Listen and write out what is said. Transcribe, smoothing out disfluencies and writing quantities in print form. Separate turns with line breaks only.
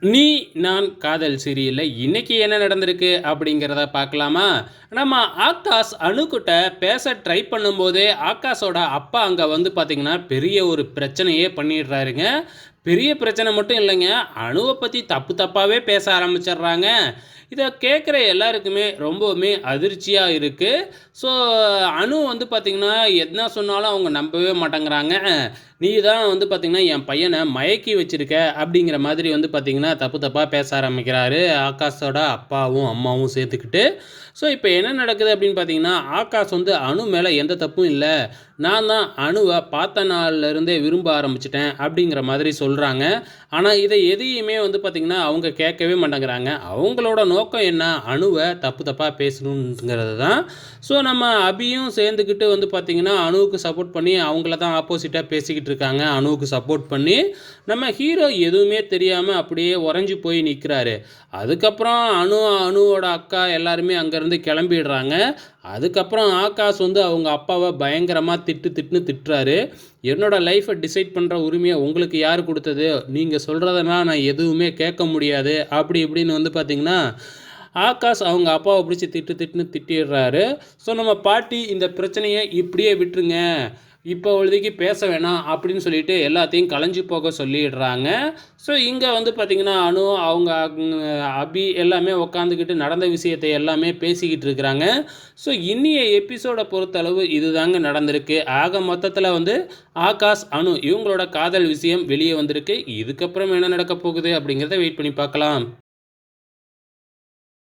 நீ நான் காதல் சீரியல்ல இன்னைக்கு என்ன நடந்திருக்கு அப்படிங்கிறத பார்க்கலாமா? நம்ம ஆகாஷ் அணுகிட்ட பேச ட்ரை பண்ணும்போதே, ஆகாஷோட அப்பா அங்க வந்து பார்த்தீங்கன்னா, பெரிய ஒரு பிரச்சனையே பண்ணிடுறாருங்க. பெரிய பிரச்சனை மட்டும் இல்லைங்க, அணுவ பத்தி தப்பு தப்பாவே பேச ஆரம்பிச்சிடுறாங்க. இத கேட்குற எல்லாருக்குமே ரொம்பவுமே அதிர்ச்சியா இருக்கு. ஸோ அணு வந்து பார்த்தீங்கன்னா, என்ன சொன்னாலும் அவங்க நம்பவே மாட்டேங்கிறாங்க. "நீ தான் வந்து பார்த்தீங்கன்னா, என் பையன மயக்கி வச்சிருக்க" அப்படிங்கிற மாதிரி வந்து பார்த்தீங்கன்னா, தப்பு தப்பா பேச ஆரம்பிக்கிறாரு. ஆகாஷோட அப்பாவும், அம்மாவும் சேர்த்துக்கிட்டு. ஸோ இப்ப என்ன நடக்குது அப்படின்னு பார்த்தீங்கன்னா, ஆகாஷ் வந்து அணு மேல எந்த தப்பும் இல்ல. நான் தான் அணுவ பார்த்த நாள்ல இருந்தே விரும்ப ஆரம்பிச்சுட்டேன் அப்படிங்கிற மாதிரி சொல்றாங்க. ஆனா, இத எதையுமே வந்து பார்த்தீங்கன்னா, அவங்க கேட்கவே மாட்டேங்கிறாங்க. அவங்களோட நோக்கம் என்ன? அணுவ தப்பு தப்பா பேசணுங்கிறது தான். ஸோ நம்ம அபியும் சேர்ந்துக்கிட்டு வந்து பார்த்தீங்கன்னா, அணுவுக்கு சப்போர்ட் பண்ணி அவங்கள தான் ஆப்போசிட்டா பேசிக்கிட்டு இருக்காங்க. அணுவுக்கு சப்போர்ட் பண்ணி, நம்ம ஹீரோ எதுவுமே தெரியாம அப்படியே உறைஞ்சு போய் நிற்கிறாரு. அதுக்கப்புறம் அணுவோட அக்கா எல்லாருமே அங்கேருந்து கிளம்பிடுறாங்க. அதுக்கப்புறம் ஆகாஷ் வந்து அவங்க அப்பாவ பயங்கரமா திட்டுன்னு திட்டுறாரு. "என்னோட லைஃப்ப டிசைட் பண்ற உரிமைய உங்களுக்கு யாரு குடுத்தது? நீங்க சொல்றதெல்லாம் நான் எதுவுமே கேட்க முடியாது." அப்படி இப்படின்னு வந்து பார்த்தீங்கன்னா, ஆகாஷ் அவங்க அப்பாவ பிடிச்சு திட்டுன்னு திட்டிடுறாரு. ஸோ நம்ம பாட்டி இந்த பிரச்சனைய இப்படியே விட்டுருங்க. இப்பொழுதைக்கு பேச வேணாம் அப்படின்னு சொல்லிட்டு எல்லாத்தையும் கலைஞ்சு போக சொல்லிடுறாங்க. ஸோ இங்க வந்து பார்த்தீங்கன்னா, அனு அவங்க அபி எல்லாமே உட்காந்துக்கிட்டு நடந்த விஷயத்தை எல்லாமே பேசிக்கிட்டு இருக்கிறாங்க. ஸோ இன்னிய எபிசோட பொறுத்தளவு இதுதாங்க நடந்திருக்கு. ஆக மொத்தத்தில வந்து ஆகாஷ், அனு இவங்களோட காதல் விஷயம் வெளியே வந்திருக்கு. இதுக்கப்புறம் என்ன நடக்கப் போகுது அப்படிங்கிறத வெயிட் பண்ணி பார்க்கலாம்.